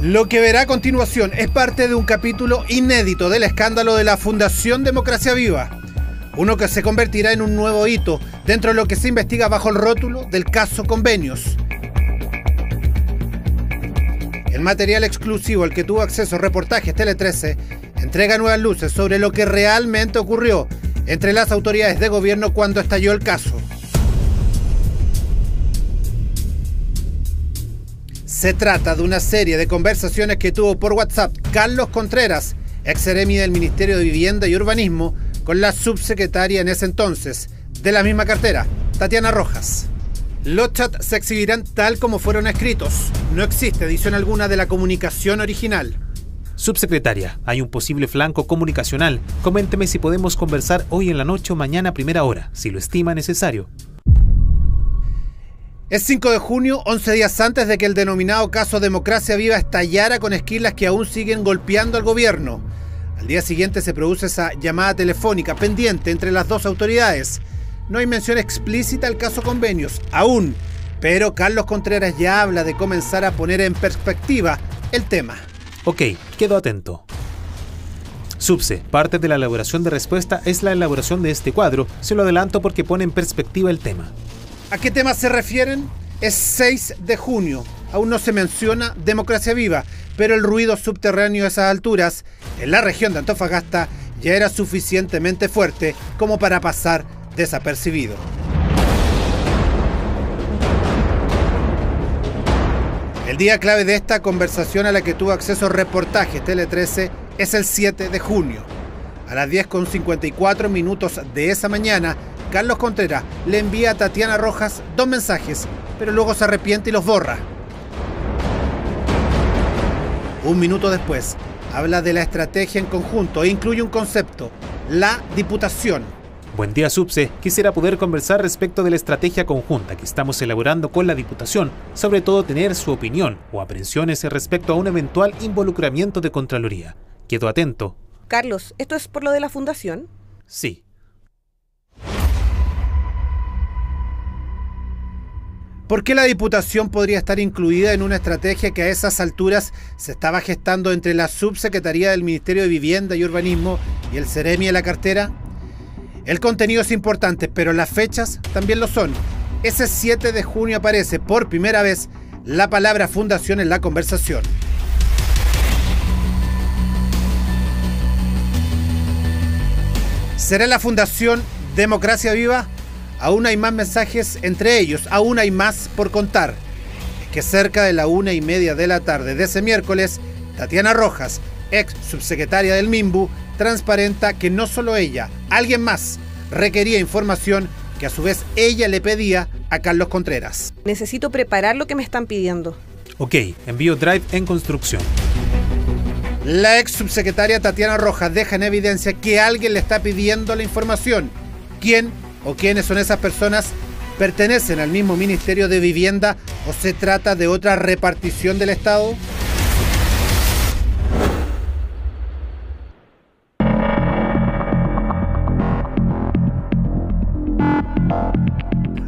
Lo que verá a continuación es parte de un capítulo inédito del escándalo de la Fundación Democracia Viva. Uno que se convertirá en un nuevo hito dentro de lo que se investiga bajo el rótulo del caso Convenios. El material exclusivo al que tuvo acceso Reportajes Tele 13 entrega nuevas luces sobre lo que realmente ocurrió entre las autoridades de gobierno cuando estalló el caso. Se trata de una serie de conversaciones que tuvo por WhatsApp Carlos Contreras, ex seremi del Ministerio de Vivienda y Urbanismo, con la subsecretaria en ese entonces, de la misma cartera, Tatiana Rojas. Los chats se exhibirán tal como fueron escritos. No existe edición alguna de la comunicación original. Subsecretaria, hay un posible flanco comunicacional. Coménteme si podemos conversar hoy en la noche o mañana a primera hora, si lo estima necesario. Es 5 de junio, 11 días antes de que el denominado caso Democracia Viva estallara con esquilas que aún siguen golpeando al gobierno. Al día siguiente se produce esa llamada telefónica pendiente entre las dos autoridades. No hay mención explícita al caso Convenios, aún, pero Carlos Contreras ya habla de comenzar a poner en perspectiva el tema. Ok, quedo atento. Subse, parte de la elaboración de respuesta es la elaboración de este cuadro. Se lo adelanto porque pone en perspectiva el tema. ¿A qué tema se refieren? Es 6 de junio. Aún no se menciona Democracia Viva, pero el ruido subterráneo a esas alturas, en la región de Antofagasta, ya era suficientemente fuerte como para pasar desapercibido. El día clave de esta conversación a la que tuvo acceso Reportajes Tele 13 es el 7 de junio. A las 10:54 de esa mañana, Carlos Contreras le envía a Tatiana Rojas 2 mensajes, pero luego se arrepiente y los borra. Un minuto después, habla de la estrategia en conjunto e incluye un concepto, la diputación. Buen día, Subse. Quisiera poder conversar respecto de la estrategia conjunta que estamos elaborando con la Diputación, sobre todo tener su opinión o aprensiones respecto a un eventual involucramiento de Contraloría. Quedo atento. Carlos, ¿esto es por lo de la fundación? Sí. ¿Por qué la Diputación podría estar incluida en una estrategia que a esas alturas se estaba gestando entre la Subsecretaría del Ministerio de Vivienda y Urbanismo y el Seremi de la cartera? El contenido es importante, pero las fechas también lo son. Ese 7 de junio aparece por primera vez la palabra fundación en la conversación. ¿Será la Fundación Democracia Viva? Aún hay más mensajes entre ellos, aún hay más por contar. Es que cerca de la 1:30 de la tarde de ese miércoles, Tatiana Rojas, ex subsecretaria del MIMBU, transparenta que no solo ella, alguien más requería información que a su vez ella le pedía a Carlos Contreras. Necesito preparar lo que me están pidiendo. Ok, envío Drive en construcción. La ex subsecretaria Tatiana Rojas deja en evidencia que alguien le está pidiendo la información. ¿Quién o quiénes son esas personas? ¿Pertenecen al mismo Ministerio de Vivienda o se trata de otra repartición del Estado?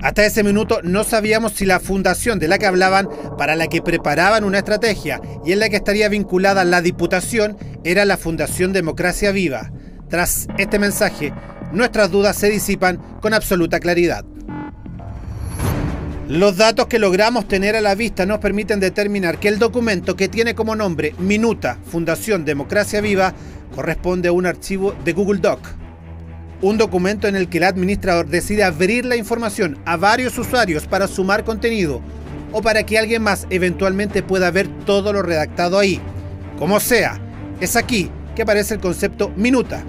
Hasta ese minuto no sabíamos si la fundación de la que hablaban, para la que preparaban una estrategia y en la que estaría vinculada la Diputación, era la Fundación Democracia Viva. Tras este mensaje, nuestras dudas se disipan con absoluta claridad. Los datos que logramos tener a la vista nos permiten determinar que el documento, que tiene como nombre Minuta Fundación Democracia Viva, corresponde a un archivo de Google Doc. Un documento en el que el administrador decide abrir la información a varios usuarios para sumar contenido o para que alguien más eventualmente pueda ver todo lo redactado ahí. Como sea, es aquí que aparece el concepto minuta.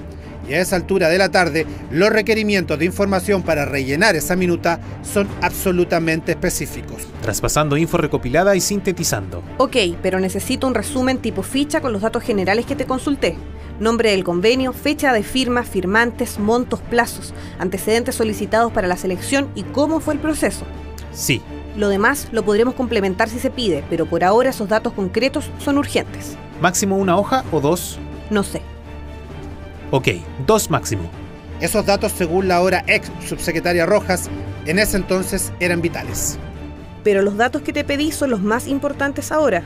Y a esa altura de la tarde, los requerimientos de información para rellenar esa minuta son absolutamente específicos. Traspasando info recopilada y sintetizando. Ok, pero necesito un resumen tipo ficha con los datos generales que te consulté. Nombre del convenio, fecha de firma, firmantes, montos, plazos, antecedentes solicitados para la selección y cómo fue el proceso. Sí. Lo demás lo podremos complementar si se pide, pero por ahora esos datos concretos son urgentes. ¿Máximo 1 hoja o 2? No sé. Ok, 2 máximo. Esos datos, según la ahora ex subsecretaria Rojas, en ese entonces eran vitales. Pero los datos que te pedí son los más importantes ahora.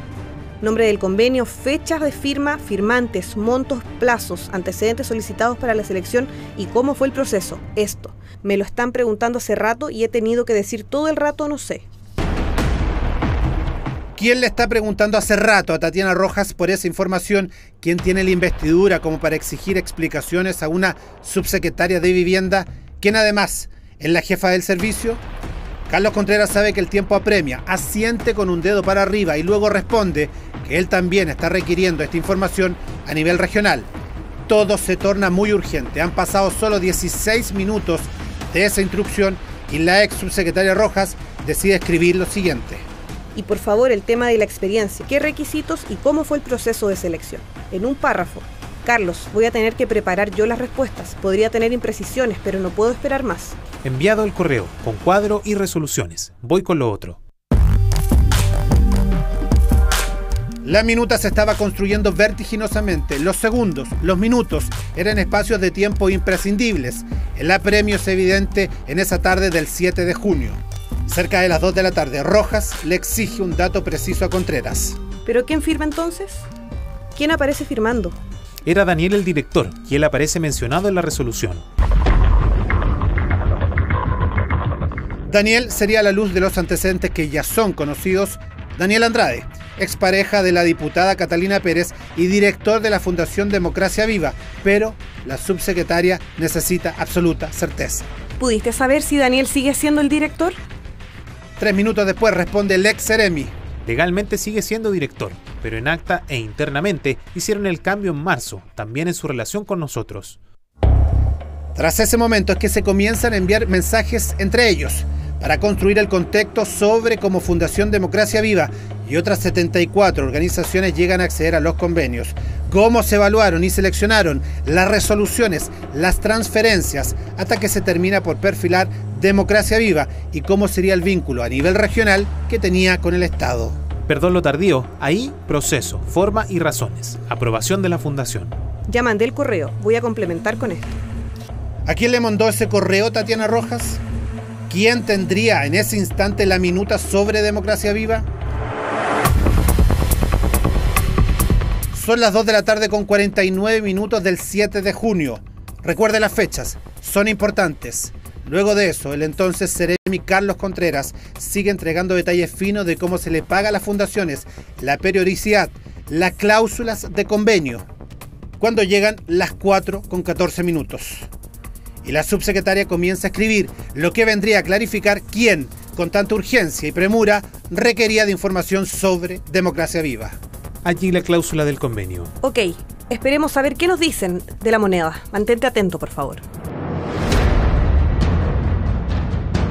Nombre del convenio, fechas de firma, firmantes, montos, plazos, antecedentes solicitados para la selección y cómo fue el proceso. Esto. Me lo están preguntando hace rato y he tenido que decir todo el rato no sé. ¿Quién le está preguntando hace rato a Tatiana Rojas por esa información? ¿Quién tiene la investidura como para exigir explicaciones a una subsecretaria de Vivienda? ¿Quién además es la jefa del servicio? Carlos Contreras sabe que el tiempo apremia, asiente con un dedo para arriba y luego responde que él también está requiriendo esta información a nivel regional. Todo se torna muy urgente. Han pasado solo 16 minutos de esa instrucción y la ex subsecretaria Rojas decide escribir lo siguiente. Y por favor, el tema de la experiencia, qué requisitos y cómo fue el proceso de selección. En un párrafo. Carlos, voy a tener que preparar yo las respuestas. Podría tener imprecisiones, pero no puedo esperar más. Enviado el correo, con cuadro y resoluciones. Voy con lo otro. La minuta se estaba construyendo vertiginosamente. Los segundos, los minutos, eran espacios de tiempo imprescindibles. El apremio es evidente en esa tarde del 7 de junio. Cerca de las 2 de la tarde, Rojas le exige un dato preciso a Contreras. ¿Pero quién firma entonces? ¿Quién aparece firmando? Era Daniel el director, y él aparece mencionado en la resolución. Daniel sería a la luz de los antecedentes que ya son conocidos. Daniel Andrade, expareja de la diputada Catalina Pérez y director de la Fundación Democracia Viva, pero la subsecretaria necesita absoluta certeza. ¿Pudiste saber si Daniel sigue siendo el director? 3 minutos después responde el ex Seremi. Legalmente sigue siendo director, pero en acta e internamente hicieron el cambio en marzo, también en su relación con nosotros. Tras ese momento es que se comienzan a enviar mensajes entre ellos para construir el contexto sobre cómo Fundación Democracia Viva y otras 74 organizaciones llegan a acceder a los convenios, cómo se evaluaron y seleccionaron las resoluciones, las transferencias, hasta que se termina por perfilar Democracia Viva y cómo sería el vínculo a nivel regional que tenía con el Estado. Perdón lo tardío, ahí proceso, forma y razones, aprobación de la fundación. Ya mandé el correo, voy a complementar con esto. ¿A quién le mandó ese correo Tatiana Rojas? ¿Quién tendría en ese instante la minuta sobre Democracia Viva? Son las 2 de la tarde con 49 minutos del 7 de junio. Recuerde las fechas, son importantes. Luego de eso, el entonces Seremi Carlos Contreras sigue entregando detalles finos de cómo se le paga a las fundaciones, la periodicidad, las cláusulas de convenio. Cuando llegan las 4 con 14 minutos. Y la subsecretaria comienza a escribir lo que vendría a clarificar quién, con tanta urgencia y premura, requería de información sobre Democracia Viva. Allí la cláusula del convenio. Ok, esperemos saber qué nos dicen de la moneda. Mantente atento, por favor.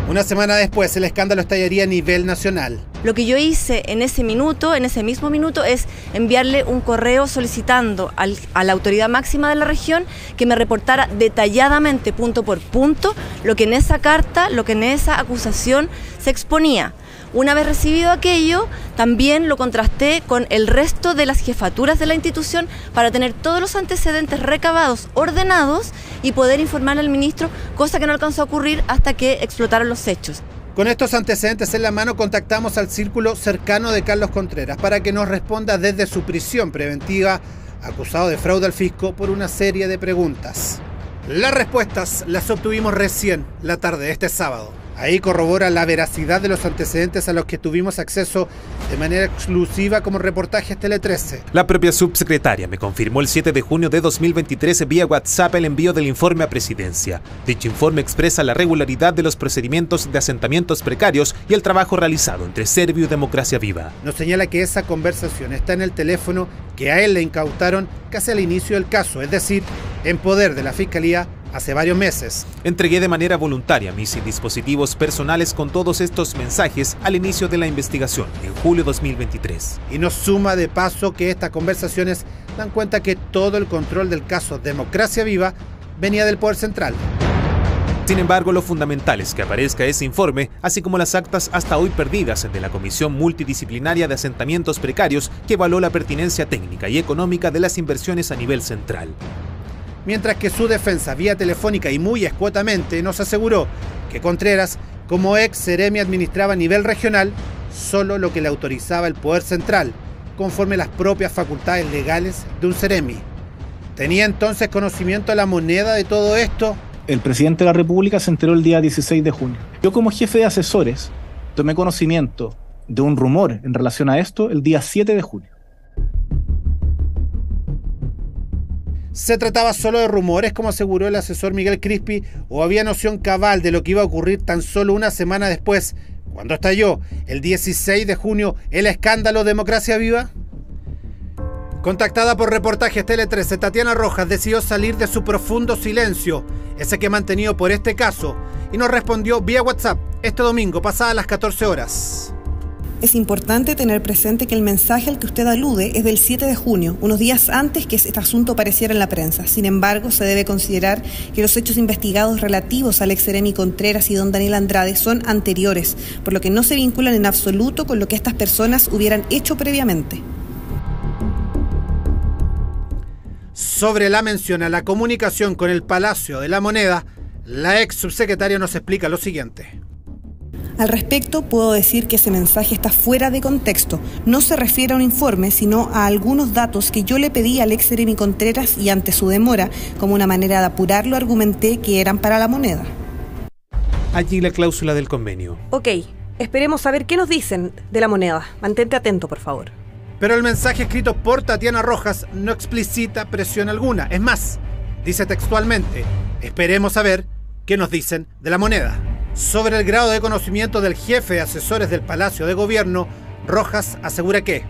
Una semana después, el escándalo estallaría a nivel nacional. Lo que yo hice en ese mismo minuto, es enviarle un correo solicitando a la autoridad máxima de la región que me reportara detalladamente, punto por punto, lo que en esa carta, lo que en esa acusación se exponía. Una vez recibido aquello, también lo contrasté con el resto de las jefaturas de la institución para tener todos los antecedentes recabados, ordenados y poder informar al ministro, cosa que no alcanzó a ocurrir hasta que explotaron los hechos. Con estos antecedentes en la mano, contactamos al círculo cercano de Carlos Contreras para que nos responda desde su prisión preventiva, acusado de fraude al fisco, por una serie de preguntas. Las respuestas las obtuvimos recién la tarde de este sábado. Ahí corrobora la veracidad de los antecedentes a los que tuvimos acceso de manera exclusiva como reportajes Tele 13. La propia subsecretaria me confirmó el 7 de junio de 2023 vía WhatsApp el envío del informe a Presidencia. Dicho informe expresa la regularidad de los procedimientos de asentamientos precarios y el trabajo realizado entre Servio y Democracia Viva. Nos señala que esa conversación está en el teléfono que a él le incautaron casi al inicio del caso, es decir, en poder de la Fiscalía hace varios meses. Entregué de manera voluntaria mis dispositivos personales con todos estos mensajes al inicio de la investigación, en julio de 2023. Y nos suma de paso que estas conversaciones dan cuenta que todo el control del caso Democracia Viva venía del Poder Central. Sin embargo, lo fundamental es que aparezca ese informe, así como las actas hasta hoy perdidas de la Comisión Multidisciplinaria de Asentamientos Precarios que evaluó la pertinencia técnica y económica de las inversiones a nivel central. Mientras que su defensa vía telefónica y muy escuetamente nos aseguró que Contreras, como ex Seremi, administraba a nivel regional solo lo que le autorizaba el Poder Central conforme las propias facultades legales de un Ceremi. ¿Tenía entonces conocimiento de la moneda de todo esto? El presidente de la República se enteró el día 16 de junio. Yo, como jefe de asesores, tomé conocimiento de un rumor en relación a esto el día 7 de junio. ¿Se trataba solo de rumores, como aseguró el asesor Miguel Crispi, o había noción cabal de lo que iba a ocurrir tan solo una semana después, cuando estalló el 16 de junio el escándalo Democracia Viva? Contactada por Reportajes Tele 13, Tatiana Rojas decidió salir de su profundo silencio, ese que ha mantenido por este caso, y nos respondió vía WhatsApp este domingo, pasadas las 14 horas. Es importante tener presente que el mensaje al que usted alude es del 7 de junio, unos días antes que este asunto apareciera en la prensa. Sin embargo, se debe considerar que los hechos investigados relativos al ex Ceremi Contreras y don Daniel Andrade son anteriores, por lo que no se vinculan en absoluto con lo que estas personas hubieran hecho previamente. Sobre la mención a la comunicación con el Palacio de la Moneda, la ex subsecretaria nos explica lo siguiente. Al respecto, puedo decir que ese mensaje está fuera de contexto. No se refiere a un informe, sino a algunos datos que yo le pedí al ex Ceremi Contreras y ante su demora, como una manera de apurarlo, argumenté que eran para la moneda. Allí la cláusula del convenio. Ok, esperemos saber qué nos dicen de la moneda. Mantente atento, por favor. Pero el mensaje escrito por Tatiana Rojas no explicita presión alguna. Es más, dice textualmente, esperemos saber qué nos dicen de la moneda. Sobre el grado de conocimiento del jefe de asesores del Palacio de Gobierno, Rojas asegura que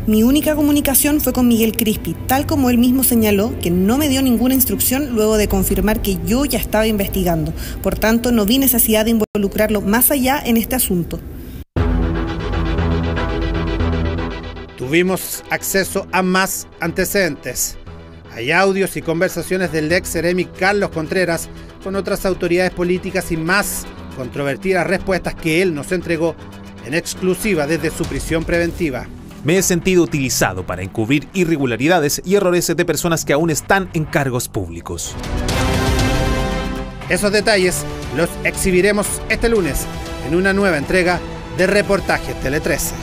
mi única comunicación fue con Miguel Crispi, tal como él mismo señaló, que no me dio ninguna instrucción luego de confirmar que yo ya estaba investigando. Por tanto, no vi necesidad de involucrarlo más allá en este asunto. Tuvimos acceso a más antecedentes. Hay audios y conversaciones del ex Ceremi Carlos Contreras con otras autoridades políticas y más controvertidas respuestas que él nos entregó en exclusiva desde su prisión preventiva. Me he sentido utilizado para encubrir irregularidades y errores de personas que aún están en cargos públicos. Esos detalles los exhibiremos este lunes en una nueva entrega de Reportajes Tele 13.